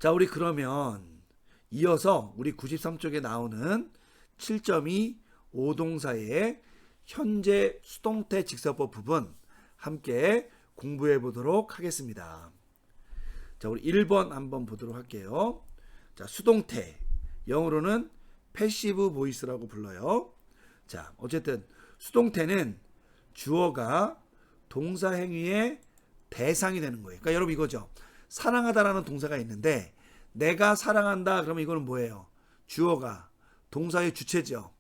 자, 우리 그러면 이어서 우리 93쪽에 나오는 7.2 오동사의 현재 수동태 직설법 부분 함께 공부해 보도록 하겠습니다. 자, 우리 1번 한번 보도록 할게요. 자, 수동태, 영어로는 패시브 보이스라고 불러요. 자, 어쨌든 수동태는 주어가 동사 행위의 대상이 되는 거예요. 그러니까 여러분 이거죠. 사랑하다라는 동사가 있는데 내가 사랑한다 그러면 이거는 뭐예요? 주어가 동사의 주체죠.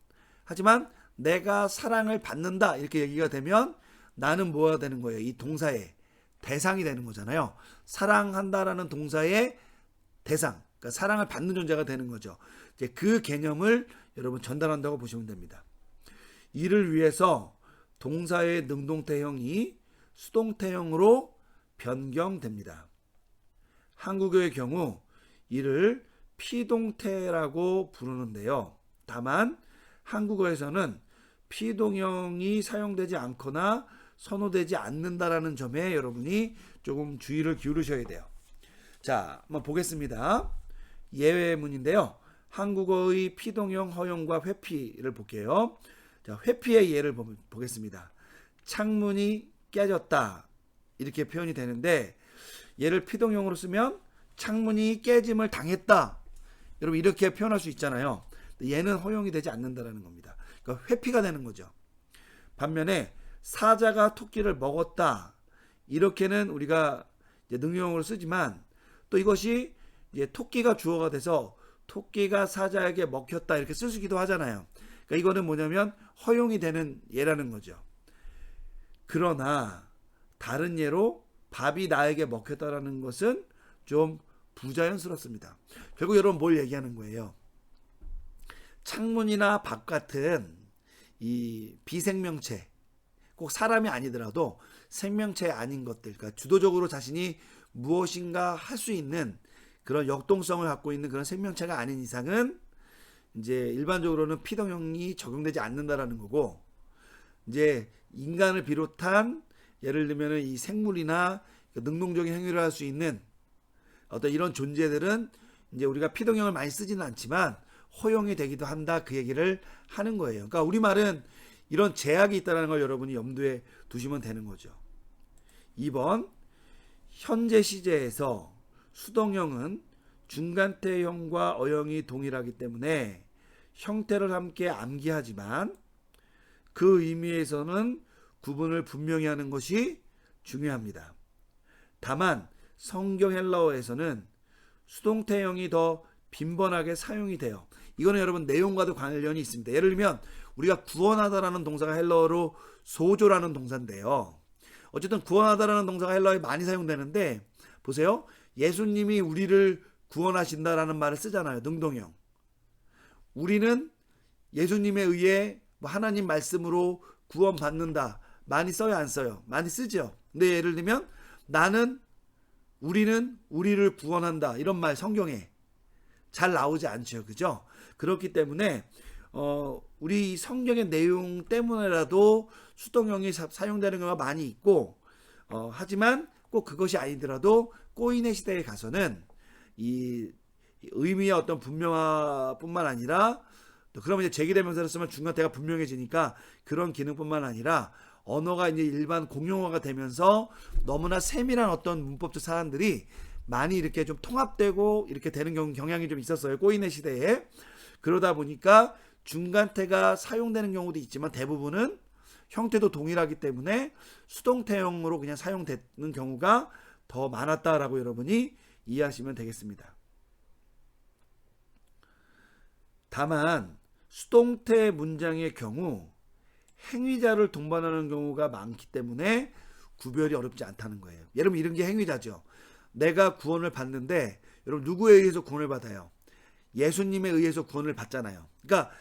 하지만 내가 사랑을 받는다 이렇게 얘기가 되면 나는 뭐가 되는 거예요? 이 동사의 대상이 되는 거잖아요. 사랑한다라는 동사의 대상, 그러니까 사랑을 받는 존재가 되는 거죠. 이제 그 개념을 여러분 전달한다고 보시면 됩니다. 이를 위해서 동사의 능동태형이 수동태형으로 변경됩니다. 한국어의 경우 이를 피동태라고 부르는데요. 다만 한국어에서는 피동형이 사용되지 않거나 선호되지 않는다라는 점에 여러분이 조금 주의를 기울이셔야 돼요. 자, 한번 보겠습니다. 예외문인데요. 한국어의 피동형 허용과 회피를 볼게요. 자, 회피의 예를 보겠습니다. 창문이 깨졌다 이렇게 표현이 되는데 얘를 피동형으로 쓰면 창문이 깨짐을 당했다. 여러분 이렇게 표현할 수 있잖아요. 얘는 허용이 되지 않는다라는 겁니다. 그러니까 회피가 되는 거죠. 반면에 사자가 토끼를 먹었다. 이렇게는 우리가 이제 능용어로 쓰지만 또 이것이 이제 토끼가 주어가 돼서 토끼가 사자에게 먹혔다 이렇게 쓸 수기도 하잖아요. 그러니까 이거는 뭐냐면 허용이 되는 예라는 거죠. 그러나 다른 예로 밥이 나에게 먹혔다라는 것은 좀 부자연스럽습니다. 결국 여러분 뭘 얘기하는 거예요? 창문이나 밥 같은 이 비생명체, 꼭 사람이 아니더라도 생명체 아닌 것들, 그러니까 주도적으로 자신이 무엇인가 할 수 있는 그런 역동성을 갖고 있는 그런 생명체가 아닌 이상은 이제 일반적으로는 피동형이 적용되지 않는다라는 거고, 이제 인간을 비롯한 예를 들면 이 생물이나 능동적인 행위를 할 수 있는 어떤 이런 존재들은 이제 우리가 피동형을 많이 쓰지는 않지만 허용이 되기도 한다 그 얘기를 하는 거예요. 그러니까 우리말은 이런 제약이 있다는 걸 여러분이 염두에 두시면 되는 거죠. 2번 현재 시제에서 수동형은 중간태형과 어형이 동일하기 때문에 형태를 함께 암기하지만 그 의미에서는 구분을 분명히 하는 것이 중요합니다. 다만 성경 헬라어에서는 수동태형이 더 빈번하게 사용이 돼요. 이거는 여러분 내용과도 관련이 있습니다. 예를 들면 우리가 구원하다라는 동사가 헬라어로 소조라는 동사인데요. 어쨌든 구원하다라는 동사가 헬라어에 많이 사용되는데 보세요. 예수님이 우리를 구원하신다라는 말을 쓰잖아요. 능동형. 우리는 예수님에 의해 하나님 말씀으로 구원받는다. 많이 써요, 안 써요? 많이 쓰죠. 근데 예를 들면 나는, 우리는 우리를 구원한다. 이런 말 성경에 잘 나오지 않죠. 그죠? 그렇기 때문에 우리 성경의 내용 때문에라도 수동형이 사용되는 경우가 많이 있고, 하지만 꼭 그것이 아니더라도 꼬인의 시대에 가서는 이 의미의 어떤 분명화뿐만 아니라, 또 그러면 이제 제기대명사를 쓰면 중간태가 분명해지니까 그런 기능뿐만 아니라 언어가 이제 일반 공용어가 되면서 너무나 세밀한 어떤 문법적 사안들이 많이 이렇게 좀 통합되고 이렇게 되는 경향이 좀 있었어요. 꼬인의 시대에. 그러다 보니까 중간태가 사용되는 경우도 있지만 대부분은 형태도 동일하기 때문에 수동태형으로 그냥 사용되는 경우가 더 많았다라고 여러분이 이해하시면 되겠습니다. 다만 수동태 문장의 경우 행위자를 동반하는 경우가 많기 때문에 구별이 어렵지 않다는 거예요. 여러분 이런 게 행위자죠. 내가 구원을 받는데 여러분 누구에 의해서 구원을 받아요? 예수님에 의해서 구원을 받잖아요. 그러니까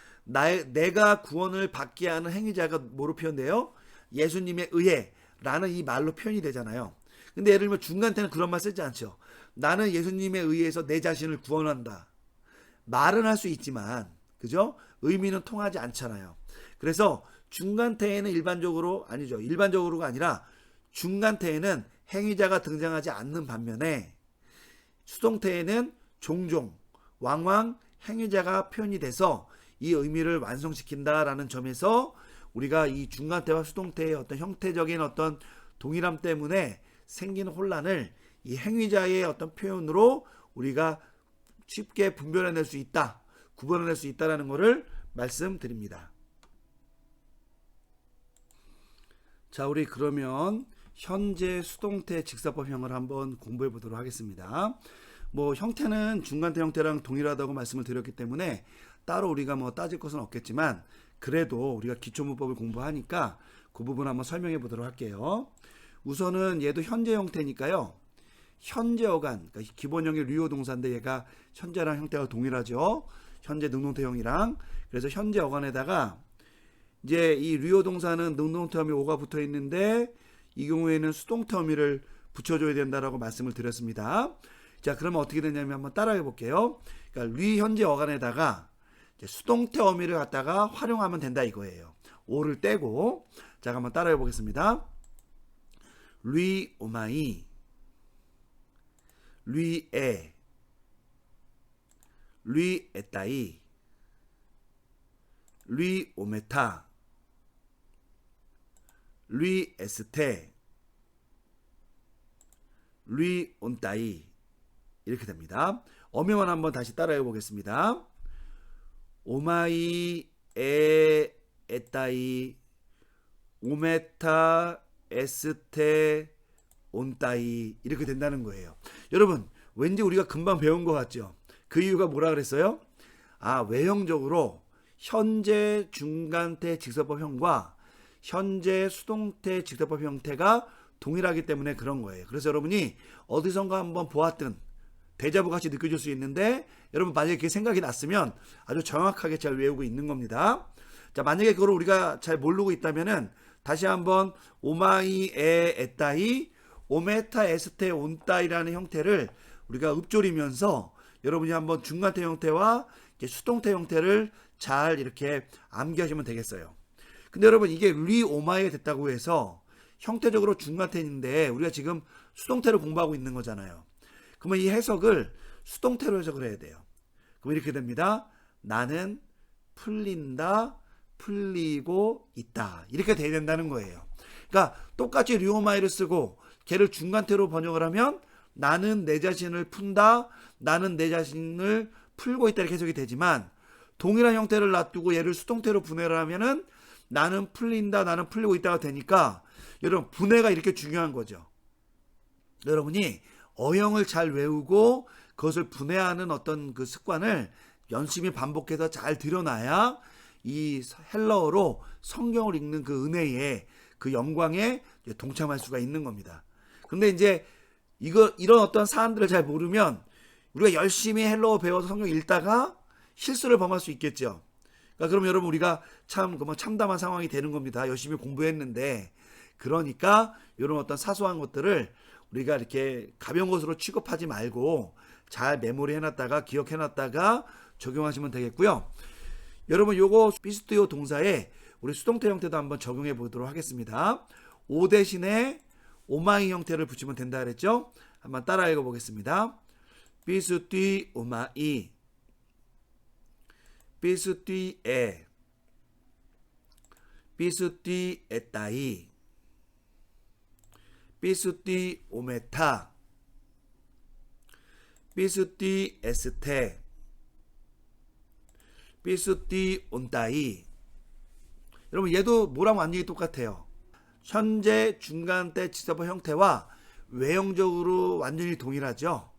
내가 구원을 받게 하는 행위자가 뭐로 표현돼요? 예수님에 의해 라는 이 말로 표현이 되잖아요. 근데 예를 들면 중간태는 그런 말 쓰지 않죠. 나는 예수님에 의해서 내 자신을 구원한다. 말은 할 수 있지만 그죠? 의미는 통하지 않잖아요. 그래서 중간태에는 일반적으로가 아니라 중간태에는 행위자가 등장하지 않는 반면에 수동태에는 종종, 왕왕, 행위자가 표현이 돼서 이 의미를 완성시킨다라는 점에서 우리가 이 중간태와 수동태의 어떤 형태적인 어떤 동일함 때문에 생기는 혼란을 이 행위자의 어떤 표현으로 우리가 쉽게 분별해낼 수 있다, 구분해낼 수 있다라는 것을 말씀드립니다. 자, 우리 그러면 현재 수동태 직사법형을 한번 공부해 보도록 하겠습니다. 뭐 형태는 중간태 형태랑 동일하다고 말씀을 드렸기 때문에 따로 우리가 뭐 따질 것은 없겠지만 그래도 우리가 기초문법을 공부하니까 그 부분 한번 설명해 보도록 할게요. 우선은 얘도 현재 형태니까요. 현재 어간, 그러니까 기본형의 류요 동사인데 얘가 현재랑 형태가 동일하죠. 현재 능동태형이랑. 그래서 현재 어간에다가 이제 이 류요 동사는 능동태 어미 오가 붙어 있는데 이 경우에는 수동태 어미를 붙여줘야 된다라고 말씀을 드렸습니다. 자, 그러면 어떻게 되냐면 한번 따라해 볼게요. 그러니까 류 현재 어간에다가 수동태 어미를 갖다가 활용하면 된다 이거예요. 오를 떼고. 자, 한번 따라해 보겠습니다. 류 오마이, 류에, 류 에따이, 류 오메타, 류 에스테, 류 온따이 이렇게 됩니다. 어명만 한번 다시 따라해 보겠습니다. 오마이 에 에따이 오메타 에스테 온따이 이렇게 된다는 거예요. 여러분 왠지 우리가 금방 배운 것 같죠? 그 이유가 뭐라 그랬어요? 외형적으로 현재 중간태 직사법형과 현재 수동태 직사법 형태가 동일하기 때문에 그런 거예요. 그래서 여러분이 어디선가 한번 보았든 데자부 같이 느껴질 수 있는데 여러분 만약에 그게 생각이 났으면 아주 정확하게 잘 외우고 있는 겁니다. 자, 만약에 그걸 우리가 잘 모르고 있다면은 다시 한번 오마이 에 에따이 오메타 에스테 온따이라는 형태를 우리가 읊조리면서 여러분이 한번 중간태 형태와 수동태 형태를 잘 이렇게 암기하시면 되겠어요. 근데 여러분 이게 리 오마이가 됐다고 해서 형태적으로 중간태인데 우리가 지금 수동태를 공부하고 있는 거잖아요. 그러면 이 해석을 수동태로 해석을 해야 돼요. 그럼 이렇게 됩니다. 나는 풀린다, 풀리고 있다. 이렇게 돼야 된다는 거예요. 그러니까 똑같이 리 오마이를 쓰고 걔를 중간태로 번역을 하면 나는 내 자신을 푼다, 나는 내 자신을 풀고 있다 이렇게 해석이 되지만 동일한 형태를 놔두고 얘를 수동태로 분해를 하면은 나는 풀린다, 나는 풀리고 있다가 되니까 여러분 분해가 이렇게 중요한 거죠. 여러분이 어형을 잘 외우고 그것을 분해하는 어떤 그 습관을 열심히 반복해서 잘 들여놔야 이 헬러어로 성경을 읽는 그 은혜에 그 영광에 동참할 수가 있는 겁니다. 근데 이제 이런 어떤 사안들을 잘 모르면 우리가 열심히 헬러어 배워서 성경 읽다가 실수를 범할 수 있겠죠. 그러니까 그럼 여러분 우리가 참 참담한 상황이 되는 겁니다. 열심히 공부했는데. 그러니까 이런 어떤 사소한 것들을 우리가 이렇게 가벼운 것으로 취급하지 말고 잘 메모리 해놨다가 기억해놨다가 적용하시면 되겠고요. 여러분 요거 비스트요 동사에 우리 수동태 형태도 한번 적용해 보도록 하겠습니다. 오 대신에 오마이 형태를 붙이면 된다 그랬죠? 한번 따라 읽어보겠습니다. 비스트 오마이, 비스트에, 비스트 에따이, 비스트 오메타, 비스트 에스테, 비스트 온따이. 여러분 얘도 뭐랑 완전히 똑같아요. 현재 중간태 직사법 형태와 외형적으로 완전히 동일하죠.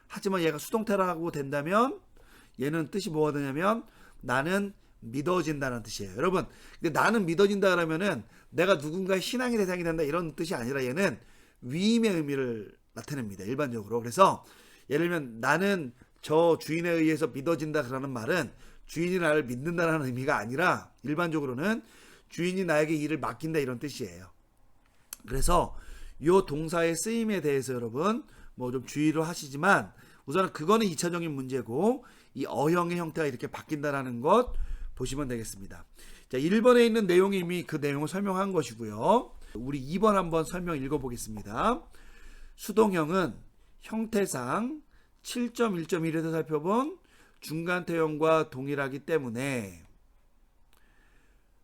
하지만 얘가 수동태라고 된다면 얘는 뜻이 뭐가 되냐면 나는 믿어진다는 뜻이에요. 여러분 근데 나는 믿어진다 그러면은 내가 누군가의 신앙의 대상이 된다 이런 뜻이 아니라 얘는 위임의 의미를 나타냅니다. 일반적으로. 그래서 예를 들면 나는 저 주인에 의해서 믿어진다 그러는 말은 주인이 나를 믿는다는 의미가 아니라 일반적으로는 주인이 나에게 일을 맡긴다 이런 뜻이에요. 그래서 이 동사의 쓰임에 대해서 여러분 뭐 좀 주의를 하시지만 우선은 그거는 2차적인 문제고 이 어형의 형태가 이렇게 바뀐다라는 것 보시면 되겠습니다. 자, 1번에 있는 내용이 이미 그 내용을 설명한 것이고요. 우리 2번 한번 설명 읽어보겠습니다. 수동형은 형태상 7.1.1에서 살펴본 중간태형과 동일하기 때문에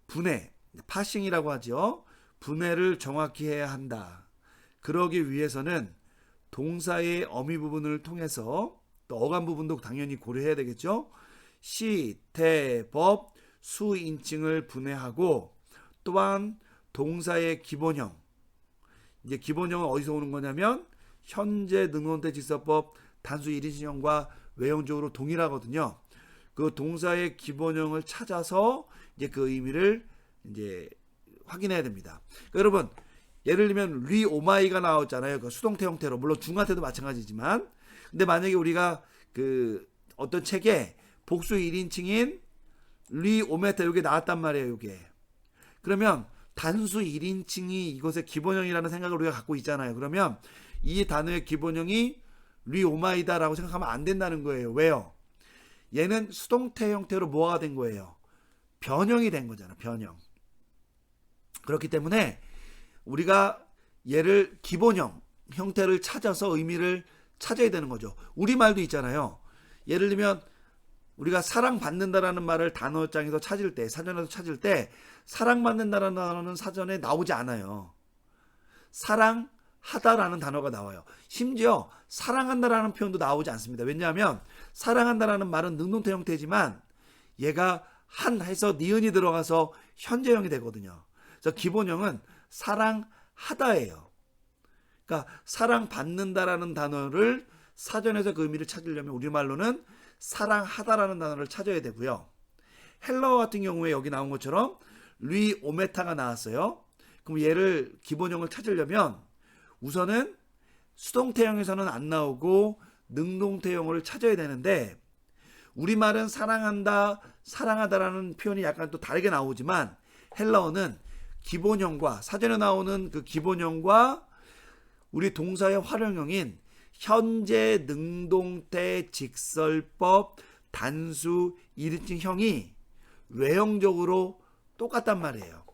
분해, 파싱이라고 하죠. 분해를 정확히 해야 한다. 그러기 위해서는 동사의 어미 부분을 통해서 또 어감 부분도 당연히 고려해야 되겠죠. 시, 대, 법, 수, 인칭을 분해하고 또한 동사의 기본형. 이제 기본형은 어디서 오는 거냐면 현재 능동태 직서법 단수 1인칭형과 외형적으로 동일하거든요. 그 동사의 기본형을 찾아서 이제 그 의미를 이제 확인해야 됩니다. 그러니까 여러분, 예를 들면 리 오마이가 나왔잖아요. 그 수동태 형태로. 물론 중간태도 마찬가지지만. 근데 만약에 우리가 그 어떤 책에 복수 1인칭인 리 오메타 이게 나왔단 말이에요. 이게. 그러면 단수 1인칭이 이것의 기본형이라는 생각을 우리가 갖고 있잖아요. 그러면 이 단어의 기본형이 리 오마이다라고 생각하면 안 된다는 거예요. 왜요? 얘는 수동태 형태로 뭐가 된 거예요? 변형이 된 거잖아. 변형. 그렇기 때문에 우리가 얘를 기본형 형태를 찾아서 의미를 찾아야 되는 거죠. 우리말도 있잖아요. 예를 들면 우리가 사랑받는다라는 말을 단어장에서 찾을 때, 사전에서 찾을 때 사랑받는다라는 단어는 사전에 나오지 않아요. 사랑하다라는 단어가 나와요. 심지어 사랑한다라는 표현도 나오지 않습니다. 왜냐하면 사랑한다라는 말은 능동태 형태지만 얘가 한 해서 니은이 들어가서 현재형이 되거든요. 그래서 기본형은 사랑하다예요. 그러니까 사랑받는다라는 단어를 사전에서 그 의미를 찾으려면 우리말로는 사랑하다라는 단어를 찾아야 되고요. 헬라어 같은 경우에 여기 나온 것처럼 리 오메타가 나왔어요. 그럼 얘를 기본형을 찾으려면 우선은 수동태형에서는 안 나오고 능동태형을 찾아야 되는데 우리말은 사랑한다, 사랑하다라는 표현이 약간 또 다르게 나오지만 헬라어는 기본형과 사전에 나오는 그 기본형과 우리 동사의 활용형인 현재 능동태 직설법 단수 1인칭형이 외형적으로 똑같단 말이에요.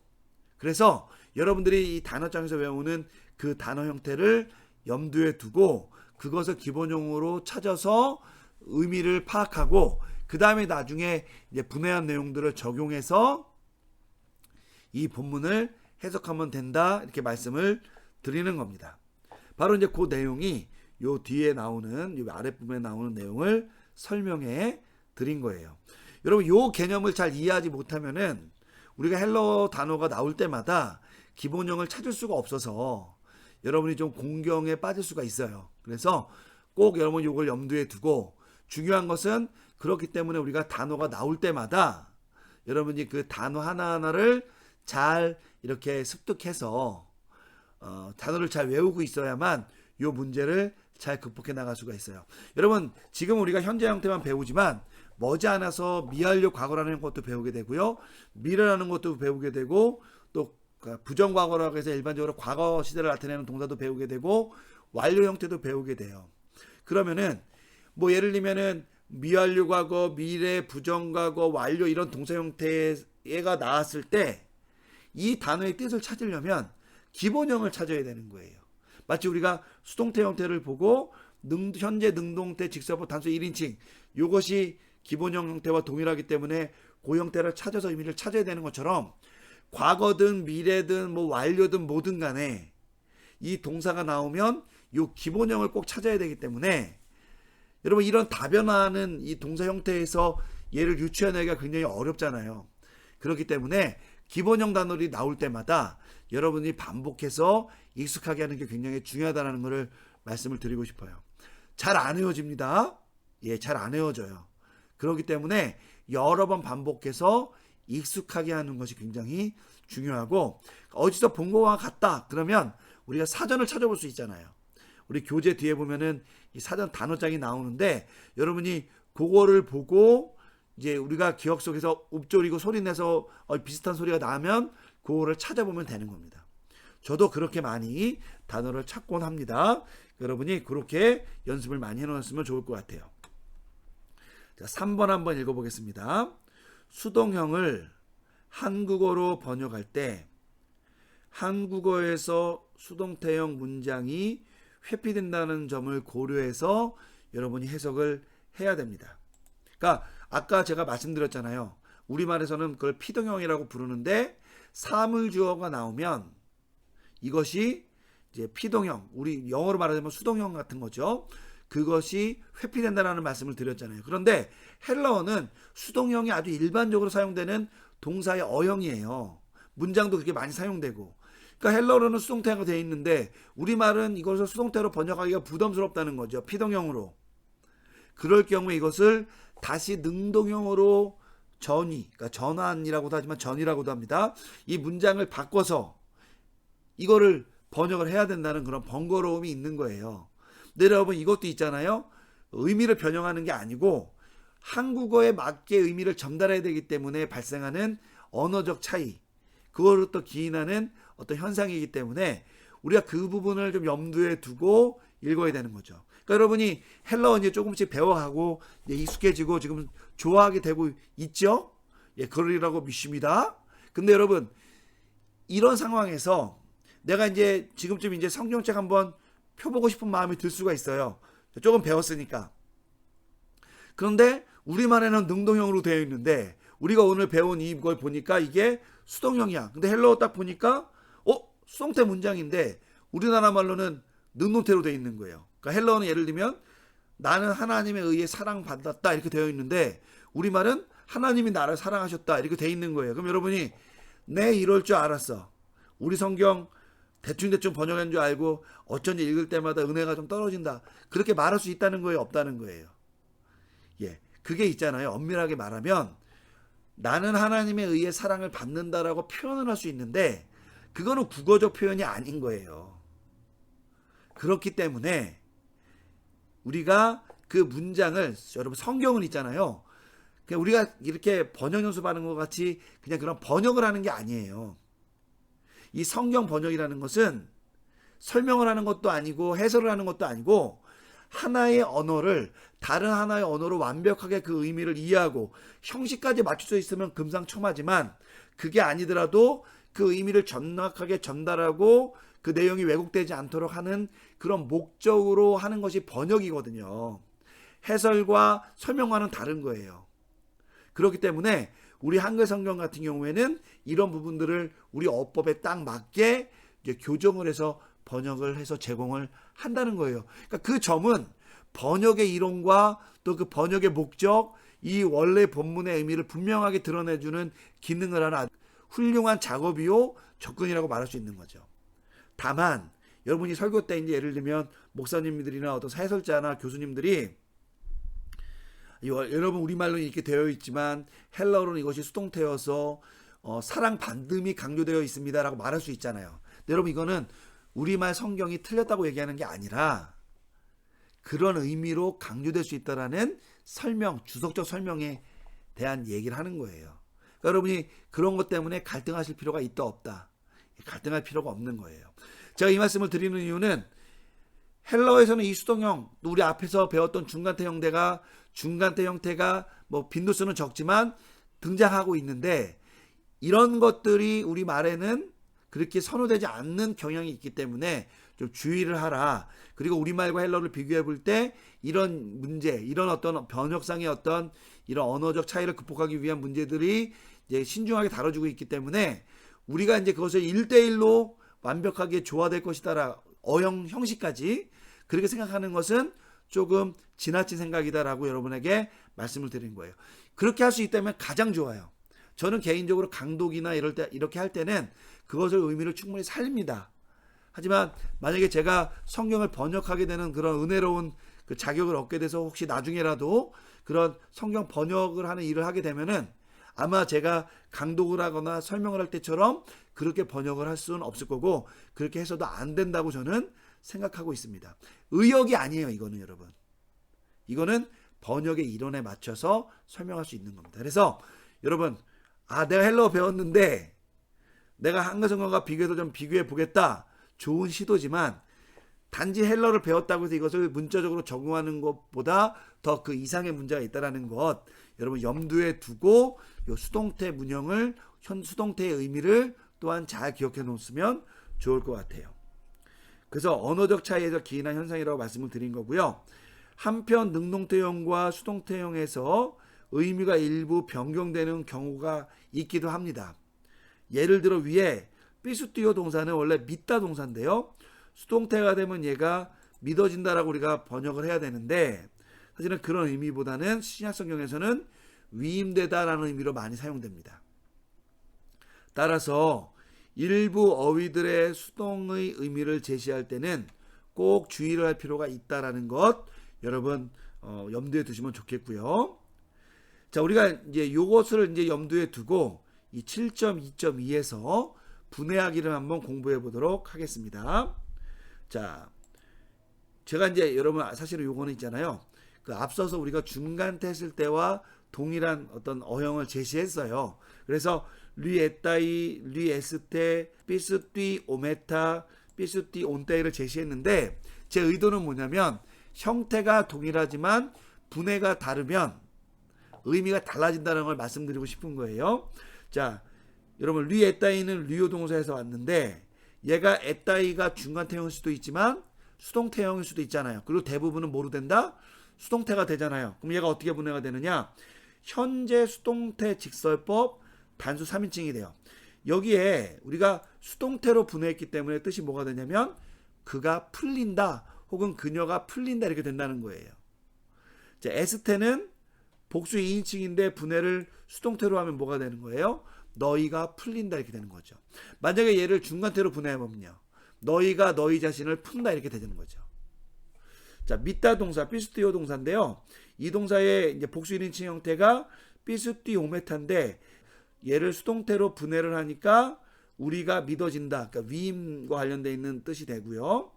그래서 여러분들이 이 단어장에서 외우는 그 단어 형태를 염두에 두고 그것을 기본형으로 찾아서 의미를 파악하고 그 다음에 나중에 이제 분해한 내용들을 적용해서 이 본문을 해석하면 된다 이렇게 말씀을 드리는 겁니다. 바로 이제 그 내용이 요 뒤에 나오는 요 아랫부분에 나오는 내용을 설명해 드린 거예요. 여러분 요 개념을 잘 이해하지 못하면은 우리가 헬라어 단어가 나올 때마다 기본형을 찾을 수가 없어서 여러분이 좀 공경에 빠질 수가 있어요. 그래서 꼭 여러분 요걸 염두에 두고 중요한 것은 그렇기 때문에 우리가 단어가 나올 때마다 여러분이 그 단어 하나하나를 잘 이렇게 습득해서 단어를 잘 외우고 있어야만 요 문제를 잘 극복해 나갈 수가 있어요. 여러분 지금 우리가 현재 형태만 배우지만 머지않아서 미완료 과거라는 것도 배우게 되고요. 미래라는 것도 배우게 되고 또 부정과거라고 해서 일반적으로 과거 시대를 나타내는 동사도 배우게 되고 완료 형태도 배우게 돼요. 그러면은 뭐 예를 들면은 미완료 과거, 미래, 부정과거, 완료 이런 동사 형태가 나왔을 때 이 단어의 뜻을 찾으려면 기본형을 찾아야 되는 거예요. 마치 우리가 수동태 형태를 보고 현재 능동태 직설법 단수 1인칭 이것이 기본형 형태와 동일하기 때문에 그 형태를 찾아서 의미를 찾아야 되는 것처럼 과거든 미래든 뭐 완료든 뭐든 간에 이 동사가 나오면 이 기본형을 꼭 찾아야 되기 때문에 여러분 이런 다변화하는 이 동사 형태에서 얘를 유추해내기가 굉장히 어렵잖아요. 그렇기 때문에 기본형 단어들이 나올 때마다 여러분이 반복해서 익숙하게 하는 게 굉장히 중요하다는 것을 말씀을 드리고 싶어요. 잘 안 외워집니다. 예, 잘 안 외워져요. 그렇기 때문에 여러 번 반복해서 익숙하게 하는 것이 굉장히 중요하고 어디서 본 것과 같다 그러면 우리가 사전을 찾아볼 수 있잖아요. 우리 교재 뒤에 보면은 이 사전 단어장이 나오는데 여러분이 그거를 보고 이제 우리가 기억 속에서 읊조리고 소리내서 비슷한 소리가 나면 그거를 찾아보면 되는 겁니다. 저도 그렇게 많이 단어를 찾곤 합니다. 여러분이 그렇게 연습을 많이 해놓으면 좋을 것 같아요. 자, 3번 한번 읽어보겠습니다. 수동형을 한국어로 번역할 때 한국어에서 수동태형 문장이 회피된다는 점을 고려해서 여러분이 해석을 해야 됩니다. 그러니까 아까 제가 말씀드렸잖아요. 우리말에서는 그걸 피동형이라고 부르는데 사물주어가 나오면 이것이 이제 피동형, 우리 영어로 말하자면 수동형 같은 거죠. 그것이 회피된다는 말씀을 드렸잖아요. 그런데 헬라어는 수동형이 아주 일반적으로 사용되는 동사의 어형이에요. 문장도 그렇게 많이 사용되고. 그러니까 헬라어로는 수동태가 되어 있는데 우리말은 이것을 수동태로 번역하기가 부담스럽다는 거죠. 피동형으로. 그럴 경우에 이것을 다시 능동형으로 그러니까 전환이라고도 하지만 전이라고도 합니다. 이 문장을 바꿔서 이거를 번역을 해야 된다는 그런 번거로움이 있는 거예요. 근데 여러분 이것도 있잖아요. 의미를 변형하는 게 아니고 한국어에 맞게 의미를 전달해야 되기 때문에 발생하는 언어적 차이, 그거를 또 기인하는 어떤 현상이기 때문에 우리가 그 부분을 좀 염두에 두고 읽어야 되는 거죠. 그러니까 여러분이 헬라어 이제 조금씩 배워가고 이제 익숙해지고 지금 좋아하게 되고 있죠? 예, 그러리라고 믿습니다. 근데 여러분 이런 상황에서 내가 이제 지금쯤 이제 성경책 한번 펴보고 싶은 마음이 들 수가 있어요. 조금 배웠으니까. 그런데 우리말에는 능동형으로 되어 있는데 우리가 오늘 배운 이걸 보니까 이게 수동형이야. 근데 헬라어 딱 보니까 수동태 문장인데 우리나라 말로는 능동태로 되어 있는 거예요. 그러니까 헬라어는 예를 들면 나는 하나님에 의해 사랑받았다 이렇게 되어 있는데 우리말은 하나님이 나를 사랑하셨다 이렇게 되어 있는 거예요. 그럼 여러분이 내 이럴 줄 알았어. 우리 성경 대충 번역한 줄 알고 어쩐지 읽을 때마다 은혜가 좀 떨어진다. 그렇게 말할 수 있다는 거예요? 없다는 거예요? 예, 그게 있잖아요. 엄밀하게 말하면 나는 하나님에 의해 사랑을 받는다라고 표현을 할 수 있는데 그거는 국어적 표현이 아닌 거예요. 그렇기 때문에 우리가 그 문장을 여러분 성경은 있잖아요. 그냥 우리가 이렇게 번역 연습하는 것 같이 그냥 그런 번역을 하는 게 아니에요. 이 성경 번역이라는 것은 설명을 하는 것도 아니고 해설을 하는 것도 아니고 하나의 언어를 다른 하나의 언어로 완벽하게 그 의미를 이해하고 형식까지 맞출 수 있으면 금상첨화지만 그게 아니더라도 그 의미를 정확하게 전달하고 그 내용이 왜곡되지 않도록 하는 그런 목적으로 하는 것이 번역이거든요. 해설과 설명과는 다른 거예요. 그렇기 때문에 우리 한글 성경 같은 경우에는 이런 부분들을 우리 어법에 딱 맞게 이제 교정을 해서 번역을 해서 제공을 한다는 거예요. 그러니까 그 점은 번역의 이론과 또 그 번역의 목적, 이 원래 본문의 의미를 분명하게 드러내주는 기능을 하는 훌륭한 작업이요 접근이라고 말할 수 있는 거죠. 다만 여러분이 설교 때 이제 예를 들면 목사님들이나 어떤 해설자나 교수님들이 여러분 우리말로는 이렇게 되어 있지만 헬라어로는 이것이 수동태여서 사랑받음이 강조되어 있습니다라고 말할 수 있잖아요. 근데 여러분 이거는 우리말 성경이 틀렸다고 얘기하는 게 아니라 그런 의미로 강조될 수 있다라는 설명, 주석적 설명에 대한 얘기를 하는 거예요. 그러니까 여러분이 그런 것 때문에 갈등하실 필요가 있다 없다. 갈등할 필요가 없는 거예요. 제가 이 말씀을 드리는 이유는 헬라어에서는 이 수동형, 우리 앞에서 배웠던 중간태 형태가 뭐 빈도수는 적지만 등장하고 있는데 이런 것들이 우리 말에는 그렇게 선호되지 않는 경향이 있기 때문에 좀 주의를 하라. 그리고 우리말과 헬라어를 비교해 볼 때 이런 문제, 이런 어떤 번역상의 어떤 이런 언어적 차이를 극복하기 위한 문제들이 이제 신중하게 다뤄지고 있기 때문에 우리가 이제 그것을 1대1로 완벽하게 조화될 것이다라 어형 형식까지 그렇게 생각하는 것은 조금 지나친 생각이다라고 여러분에게 말씀을 드린 거예요. 그렇게 할 수 있다면 가장 좋아요. 저는 개인적으로 강독이나 이럴 때 이렇게 할 때는 그것을 의미를 충분히 살립니다. 하지만 만약에 제가 성경을 번역하게 되는 그런 은혜로운 그 자격을 얻게 돼서 혹시 나중에라도 그런 성경 번역을 하는 일을 하게 되면은 아마 제가 강독을 하거나 설명을 할 때처럼 그렇게 번역을 할 수는 없을 거고 그렇게 해서도 안 된다고 저는 생각하고 있습니다. 의역이 아니에요, 이거는 여러분. 이거는 번역의 이론에 맞춰서 설명할 수 있는 겁니다. 그래서 여러분, 내가 헬라어 배웠는데 내가 한글 성경과 비교해서 좀 비교해 보겠다. 좋은 시도지만 단지 헬라어를 배웠다고 해서 이것을 문자적으로 적용하는 것보다 더 그 이상의 문제가 있다는 것 여러분 염두에 두고 이 수동태 문형을 수동태의 의미를 또한 잘 기억해 놓으면 좋을 것 같아요. 그래서 언어적 차이에서 기인한 현상이라고 말씀을 드린 거고요. 한편 능동태형과 수동태형에서 의미가 일부 변경되는 경우가 있기도 합니다. 예를 들어 위에 삐스띠오 동사는 원래 믿다 동사인데요. 수동태가 되면 얘가 믿어진다라고 우리가 번역을 해야 되는데 사실은 그런 의미보다는 신약성경에서는 위임되다라는 의미로 많이 사용됩니다. 따라서 일부 어휘들의 수동의 의미를 제시할 때는 꼭 주의를 할 필요가 있다라는 것 여러분 염두에 두시면 좋겠고요. 자, 우리가 이제 이것을 이제 염두에 두고 이 7.2.2에서 분해하기를 한번 공부해 보도록 하겠습니다. 자, 제가 이제 여러분 사실은 요거는 있잖아요. 그 앞서서 우리가 중간태 했을 때와 동일한 어떤 어형을 제시했어요. 그래서 리에따이, 리에스테, 삐스띠 오메타, 삐스띠 온따이를 제시했는데 제 의도는 뭐냐면 형태가 동일하지만 분해가 다르면 의미가 달라진다는 걸 말씀드리고 싶은 거예요. 자, 여러분 리에따이는 리오 동사에서 왔는데 얘가 에따이가 중간태형일 수도 있지만 수동태형일 수도 있잖아요. 그리고 대부분은 뭐로 된다? 수동태가 되잖아요. 그럼 얘가 어떻게 분해가 되느냐? 현재 수동태 직설법 단수 3인칭이 돼요. 여기에 우리가 수동태로 분해했기 때문에 뜻이 뭐가 되냐면 그가 풀린다 혹은 그녀가 풀린다 이렇게 된다는 거예요. 자, 에스테는 복수 2인칭인데 분해를 수동태로 하면 뭐가 되는 거예요? 너희가 풀린다 이렇게 되는 거죠. 만약에 얘를 중간태로 분해해보면요. 너희가 너희 자신을 푼다 이렇게 되는 거죠. 자, 믿다 동사, 삐스띠오 동사인데요. 이 동사의 이제 복수 1인칭 형태가 삐스띠 오메타인데 얘를 수동태로 분해를 하니까 우리가 믿어진다. 그러니까 위임과 관련되어 있는 뜻이 되고요.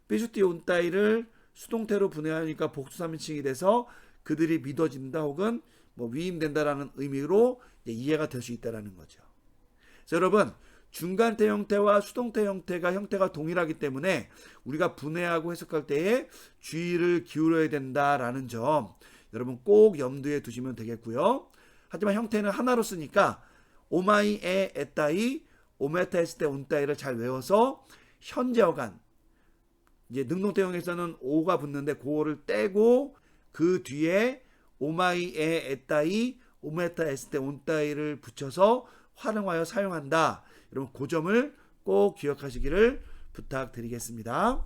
삐스띠 온따이를 수동태로 분해하니까 복수 3인칭이 돼서 그들이 믿어진다 혹은 뭐 위임된다라는 의미로 이해가 될 수 있다라는 거죠. 그래서 여러분 중간태 형태와 수동태 형태가 동일하기 때문에 우리가 분해하고 해석할 때에 주의를 기울여야 된다라는 점 여러분 꼭 염두에 두시면 되겠고요. 하지만 형태는 하나로 쓰니까 오마이 에 에따이 오메타 했을 때 온따이를 잘 외워서 현재 어간 이제 능동태형에서는 오가 붙는데 그거를 떼고 그 뒤에 오마이 에 에따이 오메타 했을 때 온따이를 붙여서 활용하여 사용한다. 여러분 그 점을 꼭 기억하시기를 부탁드리겠습니다.